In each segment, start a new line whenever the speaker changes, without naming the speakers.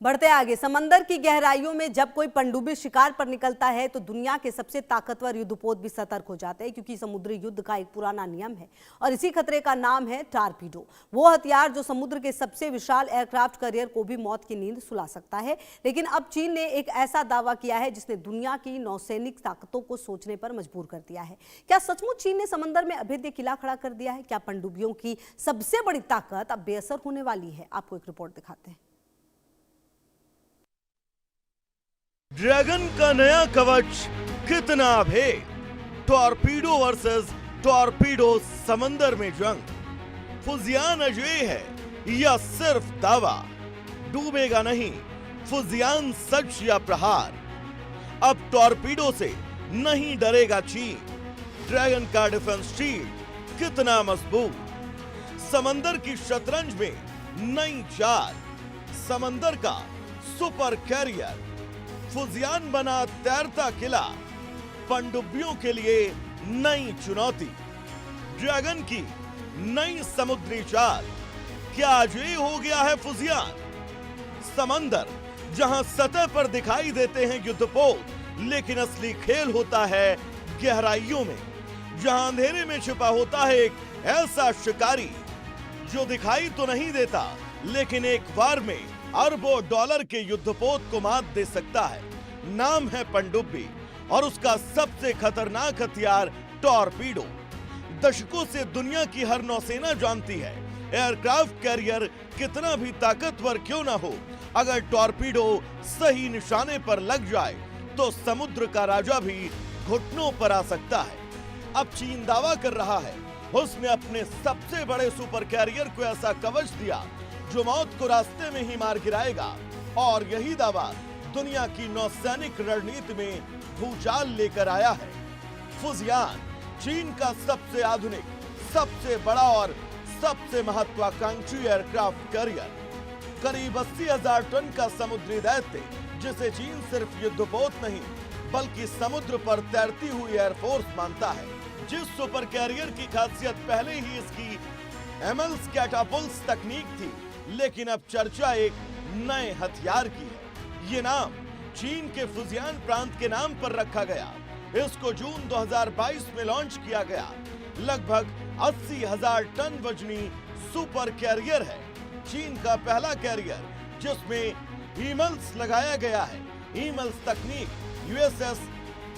बढ़ते आगे, समंदर की गहराइयों में जब कोई पनडुब्बी शिकार पर निकलता है तो दुनिया के सबसे ताकतवर युद्धपोत भी सतर्क हो जाते हैं, क्योंकि समुद्री युद्ध का एक पुराना नियम है और इसी खतरे का नाम है टारपीडो। वो हथियार जो समुद्र के सबसे विशाल एयरक्राफ्ट कैरियर को भी मौत की नींद सुला सकता है। लेकिन अब चीन ने एक ऐसा दावा किया है जिसने दुनिया की नौसैनिक ताकतों को सोचने पर मजबूर कर दिया है। क्या सचमुच चीन ने समंदर में अभेद्य किला खड़ा कर दिया है? क्या पनडुब्बियों की सबसे बड़ी ताकत अब बेअसर होने वाली है? आपको एक रिपोर्ट दिखाते हैं।
ड्रैगन का नया कवच कितना भेद? टॉर्पीडो वर्सेस टॉर्पीडो समंदर में जंग। फुजियान अजय है या सिर्फ दावा? डूबेगा नहीं फुजियान, सच या प्रहार? अब टॉर्पीडो से नहीं डरेगा चीन। ड्रैगन का डिफेंस शील्ड कितना मजबूत? समंदर की शतरंज में नई चाल। समंदर का सुपर कैरियर फुजियान बना तैरता किला, पनडुब्बियों के लिए नई चुनौती। ड्रैगन की नई समुद्री चाल, क्या आज ये हो गया है फुजियान? समंदर जहां सतह पर दिखाई देते हैं युद्धपोत, लेकिन असली खेल होता है गहराइयों में। जहां अंधेरे में छिपा होता है एक ऐसा शिकारी जो दिखाई तो नहीं देता, लेकिन एक बार में अरबों डॉलर के युद्धपोत को मात दे सकता है। नाम है पनडुब्बी और उसका सबसे खतरनाक हथियार टॉर्पीडो। दशकों से दुनिया की हर नौसेना जानती है, एयरक्राफ्ट कैरियर कितना भी ताकतवर क्यों ना हो, अगर टॉर्पीडो सही निशाने पर लग जाए तो समुद्र का राजा भी घुटनों पर आ सकता है। अब चीन दावा कर रहा है उसने अपने सबसे बड़े सुपर कैरियर को ऐसा कवच दिया जो मौत को रास्ते में ही मार गिराएगा, और यही दावा दुनिया की नौसैनिक रणनीति में भूचाल लेकर आया है। फुजियान चीन का सबसे आधुनिक, सबसे बड़ा और सबसे महत्वाकांक्षी एयरक्राफ्ट कैरियर, करीब 80,000 टन का समुद्री दैत्य, जिसे चीन सिर्फ युद्धपोत नहीं बल्कि समुद्र पर तैरती हुई एयरफोर्स मानता है। जिस सुपर कैरियर की खासियत पहले ही इसकी एमएल्स कैटापुल्स तकनीक थी, लेकिन अब चर्चा एक नए हथियार की है। ये नाम चीन के फुजियान प्रांत के नाम पर रखा गया। इसको जून 2022 में लॉन्च किया गया। लगभग 80,000 टन वजनी सुपर कैरियर है। चीन का पहला कैरियर जिसमें ईमल्स लगाया गया है। ईमल्स तकनीक यूएसएस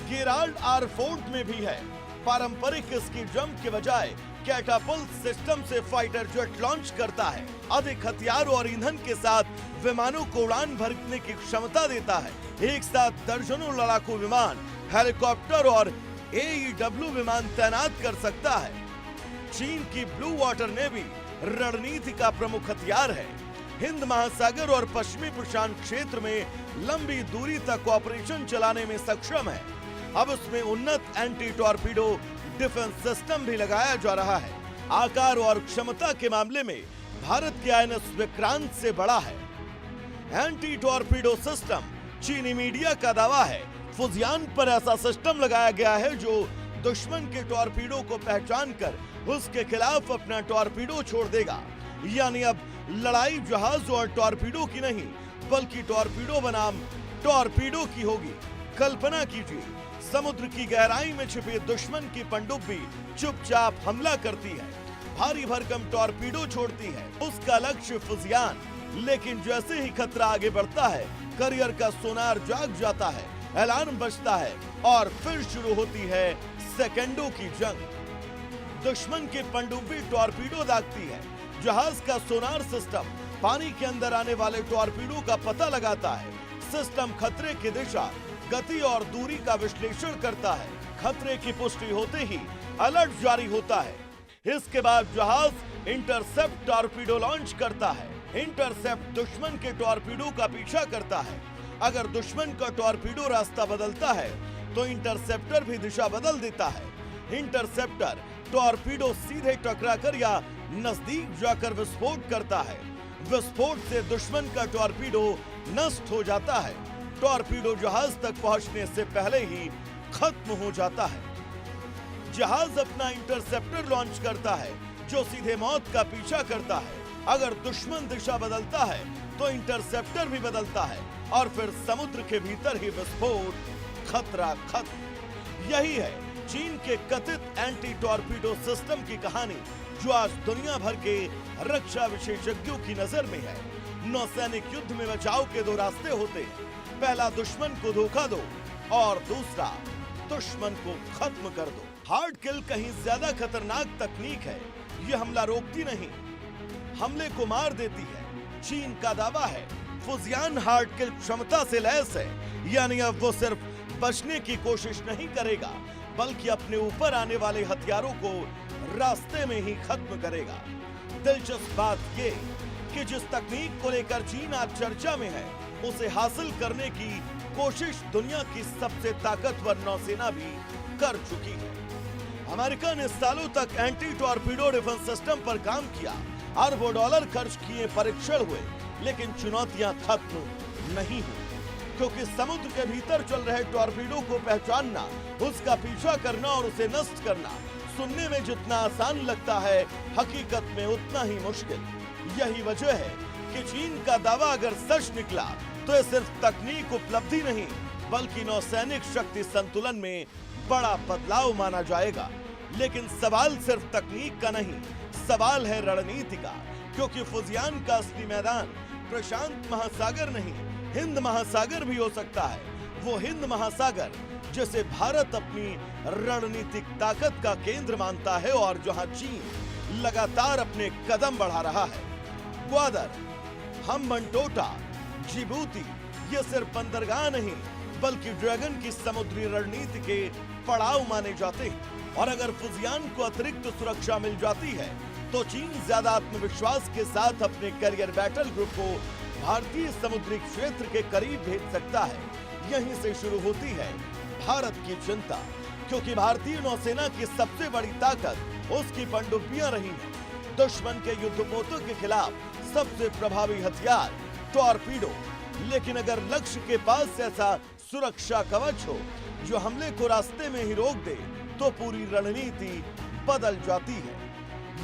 गेराल्ड आर फोर्ड में भी है। पारंपरिक इसकी जंप के बजाय कैटापल्ट सिस्टम से फाइटर जेट लॉन्च करता है। अधिक हथियार और ईंधन के साथ विमानों को उड़ान भरने की क्षमता देता है। एक साथ दर्जनों लड़ाकू विमान, हेलीकॉप्टर और AEW विमान तैनात कर सकता है। चीन की ब्लू वाटर नेवी रणनीति का प्रमुख हथियार है। हिंद महासागर और पश्चिमी प्रशांत क्षेत्र में लंबी दूरी तक ऑपरेशन चलाने में सक्षम है। अब उसमें उन्नत एंटी टॉर्पीडो डिफेंस सिस्टम भी लगाया जा रहा है। आकार और क्षमता के मामले में भारत के INS विक्रांत से बड़ा है। एंटी टॉर्पीडो सिस्टम चीनी मीडिया का दावा है फुजियान पर ऐसा सिस्टम लगाया गया है जो दुश्मन के टॉर्पीडो को पहचान कर उसके खिलाफ अपना टॉर्पीडो छोड़ देगा। यानी अब लड़ाई जहाज और टॉर्पीडो की नहीं बल्कि टॉर्पीडो बनाम टॉर्पीडो की होगी। कल्पना कीजिए, समुद्र की गहराई में छिपे दुश्मन की पनडुब्बी चुपचाप हमला करती है, भारी भरकम टॉर्पीडो छोड़ती है। उसका लक्ष्य फुजियान, लेकिन जैसे ही खतरा आगे बढ़ता है, कैरियर का सोनार जाग जाता है, अलार्म बजता है और फिर शुरू होती है सेकंडों की जंग। दुश्मन की पनडुब्बी टॉर्पीडो दागती है। जहाज का सोनार सिस्टम पानी के अंदर आने वाले टॉर्पीडो का पता लगाता है। सिस्टम खतरे की दिशा, गति और दूरी का विश्लेषण करता है। खतरे की पुष्टि होते ही अलर्ट जारी होता है। इसके बाद जहाज इंटरसेप्ट टॉर्पीडो लॉन्च करता है। इंटरसेप्ट दुश्मन के टॉर्पीडो का पीछा करता है। अगर दुश्मन का टॉर्पीडो रास्ता बदलता है तो इंटरसेप्टर भी दिशा बदल देता है। इंटरसेप्टर टॉर्पीडो सीधे टकराकर या नजदीक जाकर विस्फोट करता है। विस्फोट से दुश्मन का टॉर्पीडो नष्ट हो जाता है। टॉर्पीडो जहाज तक पहुंचने से पहले ही खत्म हो जाता है। जहाज अपना इंटरसेप्टर लॉन्च करता है जो सीधे मौत का पीछा करता है। अगर दुश्मन दिशा बदलता है तो इंटरसेप्टर भी बदलता है और फिर समुद्र के भीतर ही विस्फोट, खतरा खत्म। यही है चीन के कथित एंटी टॉर्पीडो सिस्टम की कहानी, जो आज दुनिया भर के रक्षा विशेषज्ञों की नजर में है। नौसैनिक युद्ध में बचाव के दो रास्ते होते हैं, पहला दुश्मन को धोखा दो और दूसरा दुश्मन को खत्म कर दो। हार्ड किल कहीं ज्यादा खतरनाक तकनीक है। ये हमला रोकती नहीं, हमले को मार देती है। चीन का दावा है फुजियान हार्ड किल क्षमता से लैस है, यानी अब वो सिर्फ बचने की कोशिश नहीं करेगा बल्कि अपने ऊपर आने वाले हथियारों को रास्ते में ही खत्म करेगा। दिलचस्प बात ये कि जिस तकनीक को लेकर चीन आज चर्चा में है, उसे हासिल करने की कोशिश दुनिया की सबसे ताकतवर नौसेना भी कर चुकी है। अमेरिका ने सालों तक एंटी टॉर्पीडो डिफेंस सिस्टम पर काम किया, अरबों डॉलर खर्च किए, परीक्षण हुए, लेकिन चुनौतियां खत्म नहीं हुई, क्योंकि समुद्र के भीतर चल रहे टॉर्पीडो को पहचानना, उसका पीछा करना और उसे नष्ट करना सुनने में जितना आसान लगता है, हकीकत में उतना ही मुश्किल। यही वजह है कि चीन का दावा अगर सच निकला तो ये सिर्फ तकनीक उपलब्धि नहीं बल्कि नौसैनिक शक्ति संतुलन में बड़ा बदलाव माना जाएगा। लेकिन सवाल सिर्फ तकनीक का नहीं, सवाल है रणनीति का, क्योंकि फुजियान का असली मैदान प्रशांत महासागर नहीं, हिंद महासागर भी हो सकता है। वो हिंद महासागर जिसे भारत अपनी रणनीतिक ताकत का केंद्र मानता है और जहां चीन लगातार अपने कदम बढ़ा रहा है। ग्वादर, हम्बनटोटा, जिबूती ये सिर्फ बंदरगाह नहीं बल्कि ड्रैगन की समुद्री रणनीति के पड़ाव माने जाते हैं। और अगर फुजियान को अतिरिक्त सुरक्षा मिल जाती है तो चीन ज्यादा आत्मविश्वास के साथ अपने कैरियर बैटल ग्रुप को भारतीय समुद्री क्षेत्र के करीब भेज सकता है। यहीं से शुरू होती है भारत की चिंता, क्योंकि भारतीय नौसेना की सबसे बड़ी ताकत उसकी पनडुब्बियां रही हैं। दुश्मन के युद्धपोतों के खिलाफ सबसे प्रभावी हथियार टॉर्पीडो। लेकिन अगर लक्ष्य के पास ऐसा सुरक्षा कवच हो जो हमले को रास्ते में ही रोक दे तो पूरी रणनीति बदल जाती है।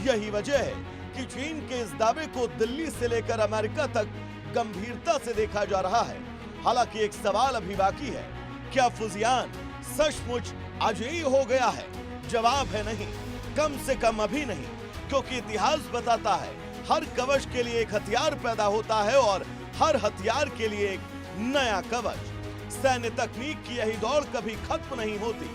यही वजह है कि चीन के इस दावे को दिल्ली से लेकर अमेरिका तक गंभीरता से देखा जा रहा है। हालांकि एक सवाल अभी बाकी है, क्या फुजियान सचमुच अजेय हो गया है? जवाब है नहीं, कम से कम अभी नहीं, क्योंकि इतिहास बताता है हर कवच के लिए एक हथियार पैदा होता है और हर हथियार के लिए एक नया कवच। सैन्य तकनीक की यही दौड़ कभी खत्म नहीं होती।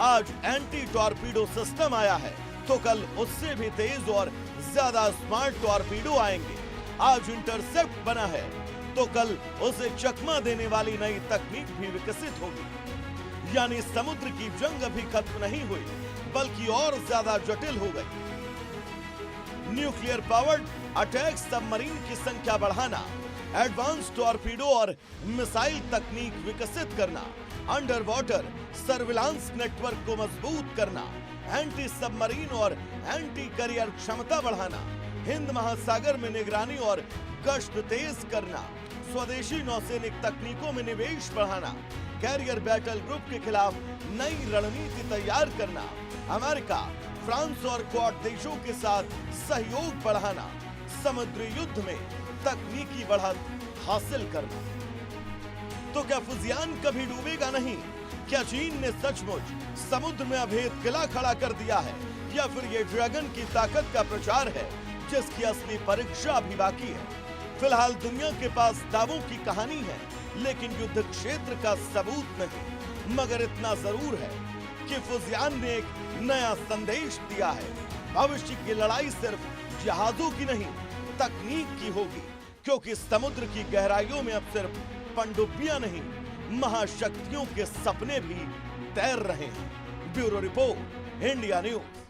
आज एंटी टॉर्पीडो सिस्टम आया है तो कल उससे भी तेज और ज्यादा स्मार्ट टॉर्पीडो आएंगे। आज इंटरसेप्ट बना है तो कल उसे चकमा देने वाली नई तकनीक भी विकसित होगी। यानी समुद्र की जंग अभी खत्म नहीं हुई बल्कि और ज्यादा जटिल हो गई। न्यूक्लियर पावर्ड अटैक सबमरीन की संख्या बढ़ाना, एडवांस टॉर्पीडो और मिसाइल तकनीक विकसित करना, अंडर वाटर सर्विलांस नेटवर्क को मजबूत करना, एंटी सबमरीन और एंटी करियर क्षमता बढ़ाना, हिंद महासागर में निगरानी और गश्त तेज करना, स्वदेशी नौसैनिक तकनीकों में निवेश बढ़ाना, कैरियर बैटल ग्रुप के खिलाफ नई रणनीति तैयार करना, अमेरिका, फ्रांस और क्वाड देशों के साथ सहयोग बढ़ाना, समुद्री युद्ध में तकनीकी बढ़त हासिल करना। तो क्या फुजियान कभी डूबेगा नहीं? क्या चीन ने सचमुच समुद्र में अभेद किला खड़ा कर दिया है, या फिर ये ड्रैगन की ताकत का प्रचार है जिसकी असली परीक्षा अभी बाकी है? फिलहाल दुनिया के पास दावों की कहानी है लेकिन युद्ध क्षेत्र का सबूत नहीं। मगर इतना जरूर है कि फुजियान ने एक नया संदेश दिया है। भविष्य की लड़ाई सिर्फ जहाजों की नहीं, तकनीक की होगी, क्योंकि समुद्र की गहराइयों में अब सिर्फ पनडुब्बियां नहीं, महाशक्तियों के सपने भी तैर रहे हैं। Bureau report, India news.